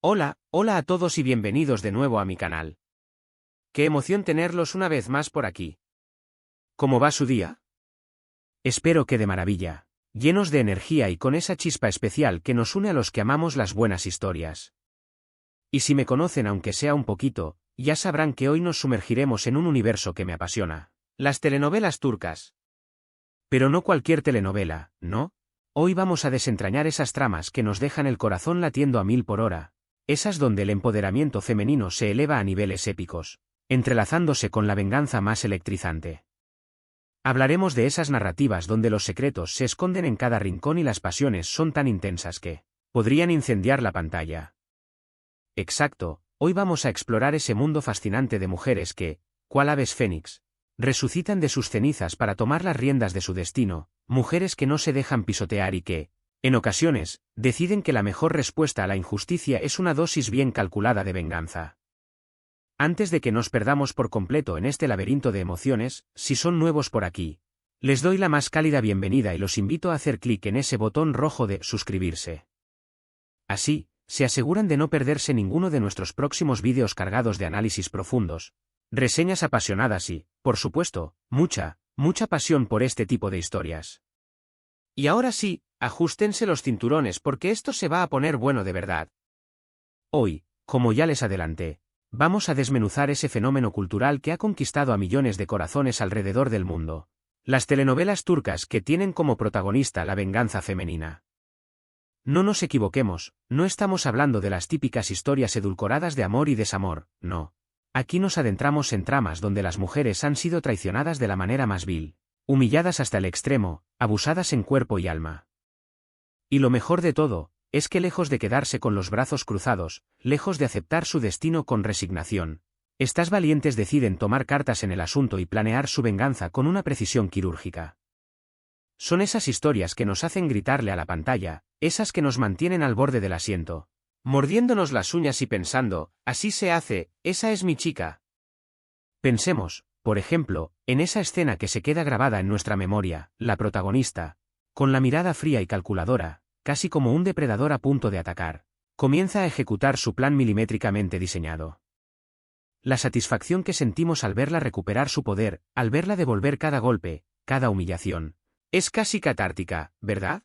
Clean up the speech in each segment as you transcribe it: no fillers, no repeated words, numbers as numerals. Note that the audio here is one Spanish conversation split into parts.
Hola, hola a todos y bienvenidos de nuevo a mi canal. Qué emoción tenerlos una vez más por aquí. ¿Cómo va su día? Espero que de maravilla, llenos de energía y con esa chispa especial que nos une a los que amamos las buenas historias. Y si me conocen aunque sea un poquito, ya sabrán que hoy nos sumergiremos en un universo que me apasiona, las telenovelas turcas. Pero no cualquier telenovela, ¿no? Hoy vamos a desentrañar esas tramas que nos dejan el corazón latiendo a 1000 por hora. Esas donde el empoderamiento femenino se eleva a niveles épicos, entrelazándose con la venganza más electrizante. Hablaremos de esas narrativas donde los secretos se esconden en cada rincón y las pasiones son tan intensas que podrían incendiar la pantalla. Exacto, hoy vamos a explorar ese mundo fascinante de mujeres que, cual aves fénix, resucitan de sus cenizas para tomar las riendas de su destino, mujeres que no se dejan pisotear y que, en ocasiones, deciden que la mejor respuesta a la injusticia es una dosis bien calculada de venganza. Antes de que nos perdamos por completo en este laberinto de emociones, si son nuevos por aquí, les doy la más cálida bienvenida y los invito a hacer clic en ese botón rojo de suscribirse. Así, se aseguran de no perderse ninguno de nuestros próximos vídeos cargados de análisis profundos, reseñas apasionadas y, por supuesto, mucha pasión por este tipo de historias. Y ahora sí, ajustense los cinturones porque esto se va a poner bueno de verdad. Hoy, como ya les adelanté, vamos a desmenuzar ese fenómeno cultural que ha conquistado a millones de corazones alrededor del mundo. Las telenovelas turcas que tienen como protagonista la venganza femenina. No nos equivoquemos, no estamos hablando de las típicas historias edulcoradas de amor y desamor, no. Aquí nos adentramos en tramas donde las mujeres han sido traicionadas de la manera más vil, humilladas hasta el extremo, abusadas en cuerpo y alma. Y lo mejor de todo, es que lejos de quedarse con los brazos cruzados, lejos de aceptar su destino con resignación, estas valientes deciden tomar cartas en el asunto y planear su venganza con una precisión quirúrgica. Son esas historias que nos hacen gritarle a la pantalla, esas que nos mantienen al borde del asiento, mordiéndonos las uñas y pensando, así se hace, esa es mi chica. Pensemos, por ejemplo, en esa escena que se queda grabada en nuestra memoria, la protagonista, con la mirada fría y calculadora, casi como un depredador a punto de atacar, comienza a ejecutar su plan milimétricamente diseñado. La satisfacción que sentimos al verla recuperar su poder, al verla devolver cada golpe, cada humillación, es casi catártica, ¿verdad?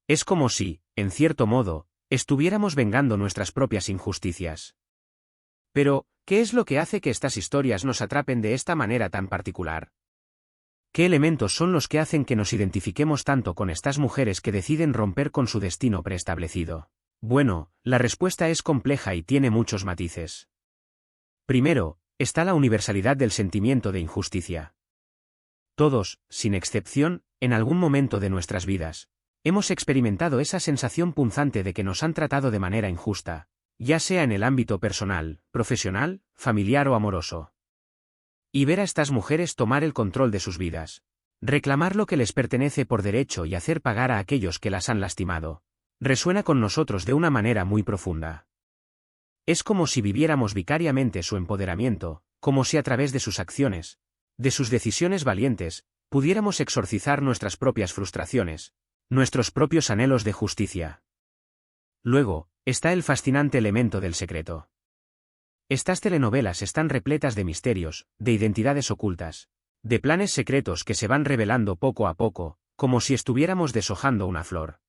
Es como si, en cierto modo, estuviéramos vengando nuestras propias injusticias. Pero, ¿qué es lo que hace que estas historias nos atrapen de esta manera tan particular? ¿Qué elementos son los que hacen que nos identifiquemos tanto con estas mujeres que deciden romper con su destino preestablecido? Bueno, la respuesta es compleja y tiene muchos matices. Primero, está la universalidad del sentimiento de injusticia. Todos, sin excepción, en algún momento de nuestras vidas, hemos experimentado esa sensación punzante de que nos han tratado de manera injusta, ya sea en el ámbito personal, profesional, familiar o amoroso. Y ver a estas mujeres tomar el control de sus vidas, reclamar lo que les pertenece por derecho y hacer pagar a aquellos que las han lastimado, resuena con nosotros de una manera muy profunda. Es como si viviéramos vicariamente su empoderamiento, como si a través de sus acciones, de sus decisiones valientes, pudiéramos exorcizar nuestras propias frustraciones, nuestros propios anhelos de justicia. Luego, está el fascinante elemento del secreto. Estas telenovelas están repletas de misterios, de identidades ocultas, de planes secretos que se van revelando poco a poco, como si estuviéramos deshojando una flor.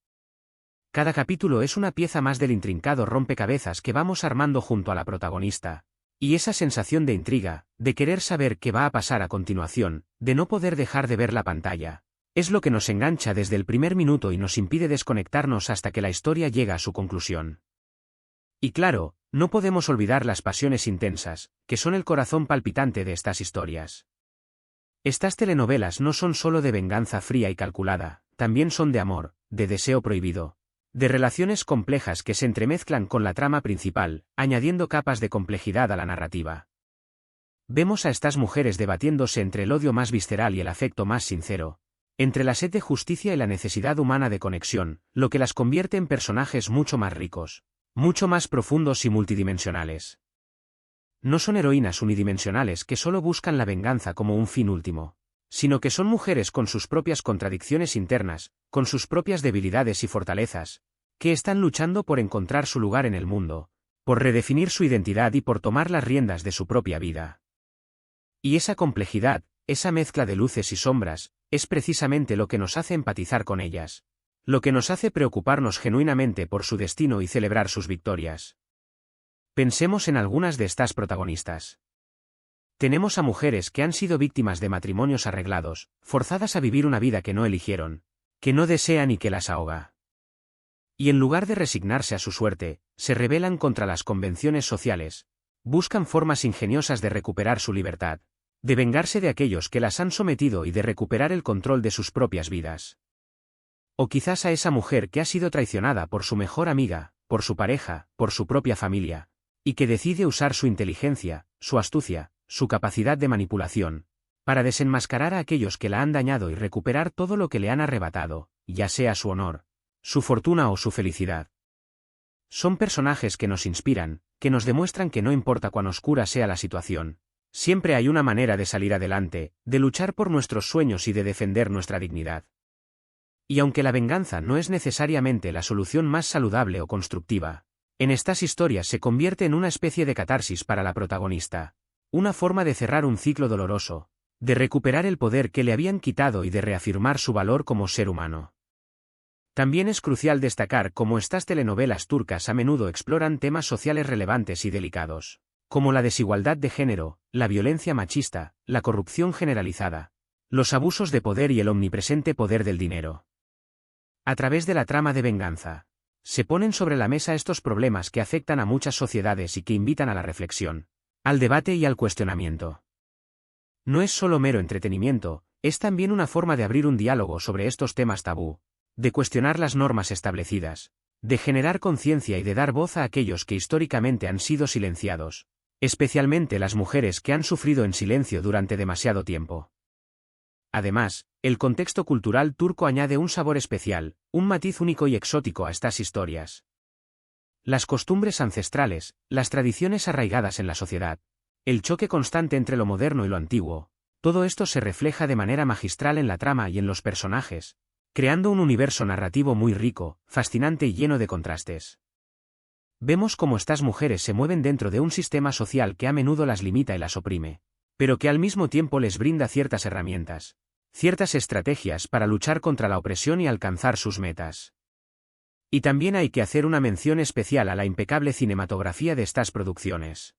Cada capítulo es una pieza más del intrincado rompecabezas que vamos armando junto a la protagonista, y esa sensación de intriga, de querer saber qué va a pasar a continuación, de no poder dejar de ver la pantalla, es lo que nos engancha desde el primer minuto y nos impide desconectarnos hasta que la historia llega a su conclusión. Y claro, no podemos olvidar las pasiones intensas, que son el corazón palpitante de estas historias. Estas telenovelas no son solo de venganza fría y calculada, también son de amor, de deseo prohibido, de relaciones complejas que se entremezclan con la trama principal, añadiendo capas de complejidad a la narrativa. Vemos a estas mujeres debatiéndose entre el odio más visceral y el afecto más sincero, entre la sed de justicia y la necesidad humana de conexión, lo que las convierte en personajes mucho más ricos, mucho más profundos y multidimensionales. No son heroínas unidimensionales que solo buscan la venganza como un fin último, sino que son mujeres con sus propias contradicciones internas, con sus propias debilidades y fortalezas, que están luchando por encontrar su lugar en el mundo, por redefinir su identidad y por tomar las riendas de su propia vida. Y esa complejidad, esa mezcla de luces y sombras, es precisamente lo que nos hace empatizar con ellas, lo que nos hace preocuparnos genuinamente por su destino y celebrar sus victorias. Pensemos en algunas de estas protagonistas. Tenemos a mujeres que han sido víctimas de matrimonios arreglados, forzadas a vivir una vida que no eligieron, que no desean y que las ahoga. Y en lugar de resignarse a su suerte, se rebelan contra las convenciones sociales, buscan formas ingeniosas de recuperar su libertad, de vengarse de aquellos que las han sometido y de recuperar el control de sus propias vidas. O quizás a esa mujer que ha sido traicionada por su mejor amiga, por su pareja, por su propia familia, y que decide usar su inteligencia, su astucia, su capacidad de manipulación, para desenmascarar a aquellos que la han dañado y recuperar todo lo que le han arrebatado, ya sea su honor, su fortuna o su felicidad. Son personajes que nos inspiran, que nos demuestran que no importa cuán oscura sea la situación, siempre hay una manera de salir adelante, de luchar por nuestros sueños y de defender nuestra dignidad. Y aunque la venganza no es necesariamente la solución más saludable o constructiva, en estas historias se convierte en una especie de catarsis para la protagonista, una forma de cerrar un ciclo doloroso, de recuperar el poder que le habían quitado y de reafirmar su valor como ser humano. También es crucial destacar cómo estas telenovelas turcas a menudo exploran temas sociales relevantes y delicados, como la desigualdad de género, la violencia machista, la corrupción generalizada, los abusos de poder y el omnipresente poder del dinero. A través de la trama de venganza, se ponen sobre la mesa estos problemas que afectan a muchas sociedades y que invitan a la reflexión, al debate y al cuestionamiento. No es solo mero entretenimiento, es también una forma de abrir un diálogo sobre estos temas tabú, de cuestionar las normas establecidas, de generar conciencia y de dar voz a aquellos que históricamente han sido silenciados, especialmente las mujeres que han sufrido en silencio durante demasiado tiempo. Además, el contexto cultural turco añade un sabor especial, un matiz único y exótico a estas historias. Las costumbres ancestrales, las tradiciones arraigadas en la sociedad, el choque constante entre lo moderno y lo antiguo, todo esto se refleja de manera magistral en la trama y en los personajes, creando un universo narrativo muy rico, fascinante y lleno de contrastes. Vemos cómo estas mujeres se mueven dentro de un sistema social que a menudo las limita y las oprime, pero que al mismo tiempo les brinda ciertas herramientas, ciertas estrategias para luchar contra la opresión y alcanzar sus metas. Y también hay que hacer una mención especial a la impecable cinematografía de estas producciones.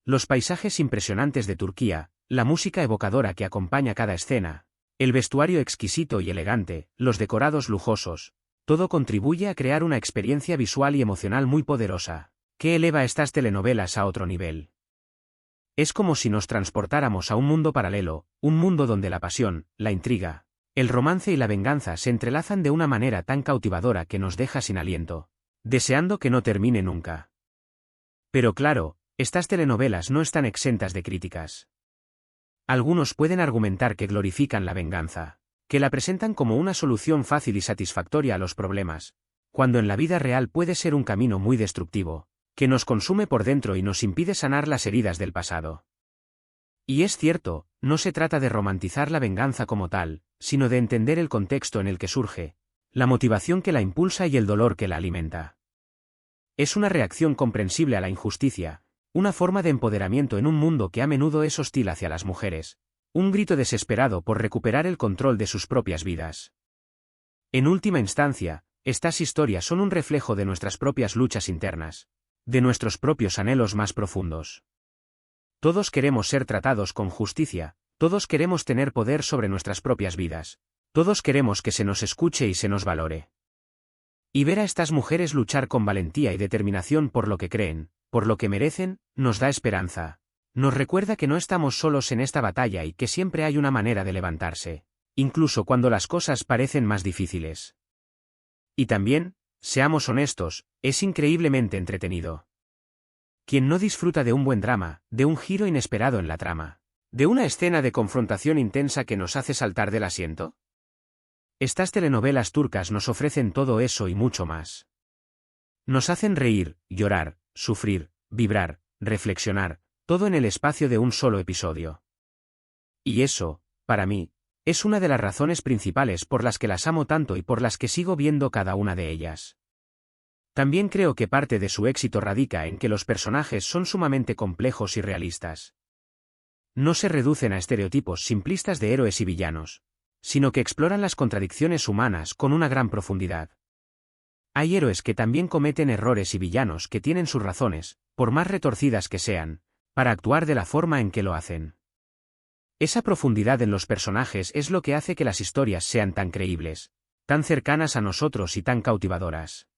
Los paisajes impresionantes de Turquía, la música evocadora que acompaña cada escena, el vestuario exquisito y elegante, los decorados lujosos, todo contribuye a crear una experiencia visual y emocional muy poderosa, que eleva estas telenovelas a otro nivel. Es como si nos transportáramos a un mundo paralelo, un mundo donde la pasión, la intriga, el romance y la venganza se entrelazan de una manera tan cautivadora que nos deja sin aliento, deseando que no termine nunca. Pero claro, estas telenovelas no están exentas de críticas. Algunos pueden argumentar que glorifican la venganza, que la presentan como una solución fácil y satisfactoria a los problemas, cuando en la vida real puede ser un camino muy destructivo, que nos consume por dentro y nos impide sanar las heridas del pasado. Y es cierto, no se trata de romantizar la venganza como tal, sino de entender el contexto en el que surge, la motivación que la impulsa y el dolor que la alimenta. Es una reacción comprensible a la injusticia, una forma de empoderamiento en un mundo que a menudo es hostil hacia las mujeres, un grito desesperado por recuperar el control de sus propias vidas. En última instancia, estas historias son un reflejo de nuestras propias luchas internas, de nuestros propios anhelos más profundos. Todos queremos ser tratados con justicia, todos queremos tener poder sobre nuestras propias vidas, todos queremos que se nos escuche y se nos valore. Y ver a estas mujeres luchar con valentía y determinación por lo que creen, por lo que merecen, nos da esperanza. Nos recuerda que no estamos solos en esta batalla y que siempre hay una manera de levantarse, incluso cuando las cosas parecen más difíciles. Y también, seamos honestos, es increíblemente entretenido. ¿Quién no disfruta de un buen drama, de un giro inesperado en la trama, de una escena de confrontación intensa que nos hace saltar del asiento? Estas telenovelas turcas nos ofrecen todo eso y mucho más. Nos hacen reír, llorar, sufrir, vibrar, reflexionar, todo en el espacio de un solo episodio. Y eso, para mí, es una de las razones principales por las que las amo tanto y por las que sigo viendo cada una de ellas. También creo que parte de su éxito radica en que los personajes son sumamente complejos y realistas. No se reducen a estereotipos simplistas de héroes y villanos, sino que exploran las contradicciones humanas con una gran profundidad. Hay héroes que también cometen errores y villanos que tienen sus razones, por más retorcidas que sean, para actuar de la forma en que lo hacen. Esa profundidad en los personajes es lo que hace que las historias sean tan creíbles, tan cercanas a nosotros y tan cautivadoras.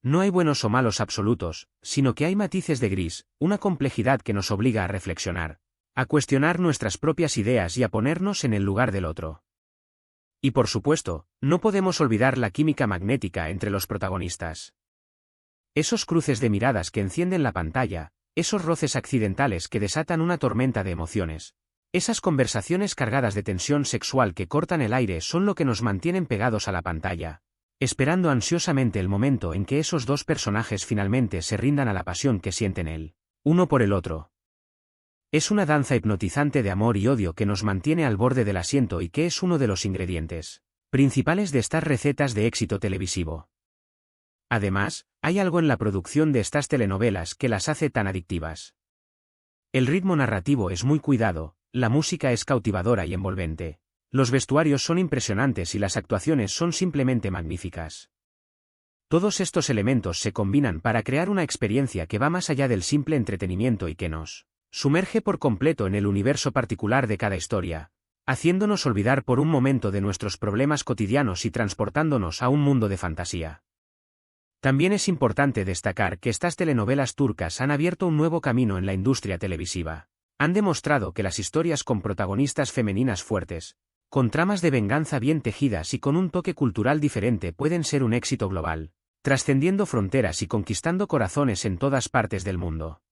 No hay buenos o malos absolutos, sino que hay matices de gris, una complejidad que nos obliga a reflexionar, a cuestionar nuestras propias ideas y a ponernos en el lugar del otro. Y por supuesto, no podemos olvidar la química magnética entre los protagonistas. Esos cruces de miradas que encienden la pantalla, esos roces accidentales que desatan una tormenta de emociones, esas conversaciones cargadas de tensión sexual que cortan el aire son lo que nos mantienen pegados a la pantalla, esperando ansiosamente el momento en que esos dos personajes finalmente se rindan a la pasión que sienten él, uno por el otro. Es una danza hipnotizante de amor y odio que nos mantiene al borde del asiento y que es uno de los ingredientes principales de estas recetas de éxito televisivo. Además, hay algo en la producción de estas telenovelas que las hace tan adictivas. El ritmo narrativo es muy cuidado, la música es cautivadora y envolvente, los vestuarios son impresionantes y las actuaciones son simplemente magníficas. Todos estos elementos se combinan para crear una experiencia que va más allá del simple entretenimiento y que nos sumerge por completo en el universo particular de cada historia, haciéndonos olvidar por un momento de nuestros problemas cotidianos y transportándonos a un mundo de fantasía. También es importante destacar que estas telenovelas turcas han abierto un nuevo camino en la industria televisiva. Han demostrado que las historias con protagonistas femeninas fuertes, con tramas de venganza bien tejidas y con un toque cultural diferente pueden ser un éxito global, trascendiendo fronteras y conquistando corazones en todas partes del mundo.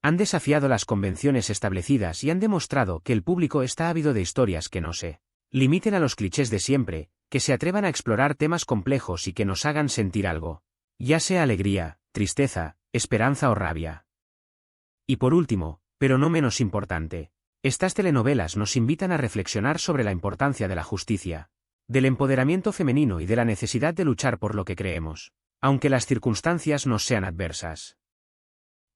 Han desafiado las convenciones establecidas y han demostrado que el público está ávido de historias que no se limiten a los clichés de siempre, que se atrevan a explorar temas complejos y que nos hagan sentir algo, ya sea alegría, tristeza, esperanza o rabia. Y por último, pero no menos importante, estas telenovelas nos invitan a reflexionar sobre la importancia de la justicia, del empoderamiento femenino y de la necesidad de luchar por lo que creemos, aunque las circunstancias nos sean adversas.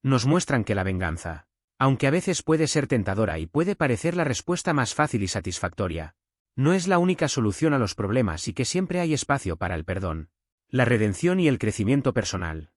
Nos muestran que la venganza, aunque a veces puede ser tentadora y puede parecer la respuesta más fácil y satisfactoria, no es la única solución a los problemas y que siempre hay espacio para el perdón, la redención y el crecimiento personal.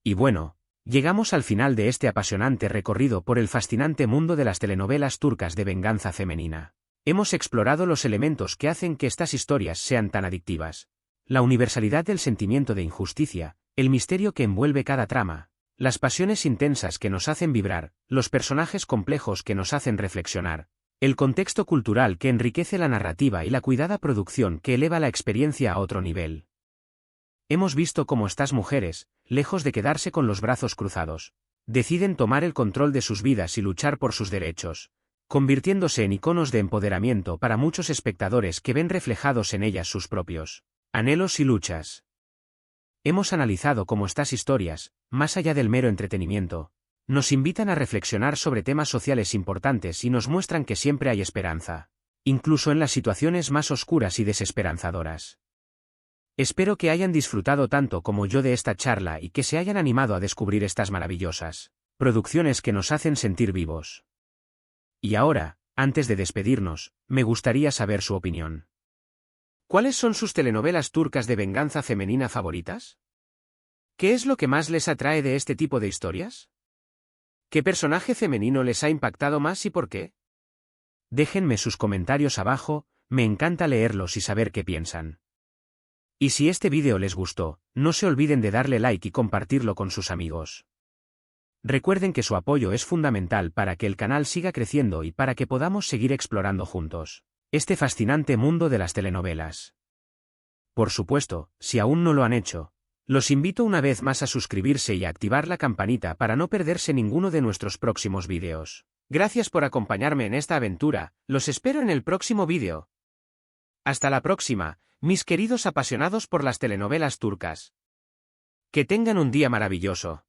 Y bueno, llegamos al final de este apasionante recorrido por el fascinante mundo de las telenovelas turcas de venganza femenina. Hemos explorado los elementos que hacen que estas historias sean tan adictivas, la universalidad del sentimiento de injusticia, el misterio que envuelve cada trama, las pasiones intensas que nos hacen vibrar, los personajes complejos que nos hacen reflexionar, el contexto cultural que enriquece la narrativa y la cuidada producción que eleva la experiencia a otro nivel. Hemos visto cómo estas mujeres, lejos de quedarse con los brazos cruzados, deciden tomar el control de sus vidas y luchar por sus derechos, convirtiéndose en iconos de empoderamiento para muchos espectadores que ven reflejados en ellas sus propios anhelos y luchas. Hemos analizado cómo estas historias, más allá del mero entretenimiento, nos invitan a reflexionar sobre temas sociales importantes y nos muestran que siempre hay esperanza, incluso en las situaciones más oscuras y desesperanzadoras. Espero que hayan disfrutado tanto como yo de esta charla y que se hayan animado a descubrir estas maravillosas producciones que nos hacen sentir vivos. Y ahora, antes de despedirnos, me gustaría saber su opinión. ¿Cuáles son sus telenovelas turcas de venganza femenina favoritas? ¿Qué es lo que más les atrae de este tipo de historias? ¿Qué personaje femenino les ha impactado más y por qué? Déjenme sus comentarios abajo, me encanta leerlos y saber qué piensan. Y si este vídeo les gustó, no se olviden de darle like y compartirlo con sus amigos. Recuerden que su apoyo es fundamental para que el canal siga creciendo y para que podamos seguir explorando juntos este fascinante mundo de las telenovelas. Por supuesto, si aún no lo han hecho, los invito una vez más a suscribirse y a activar la campanita para no perderse ninguno de nuestros próximos vídeos. Gracias por acompañarme en esta aventura, los espero en el próximo vídeo. Hasta la próxima, mis queridos apasionados por las telenovelas turcas. Que tengan un día maravilloso.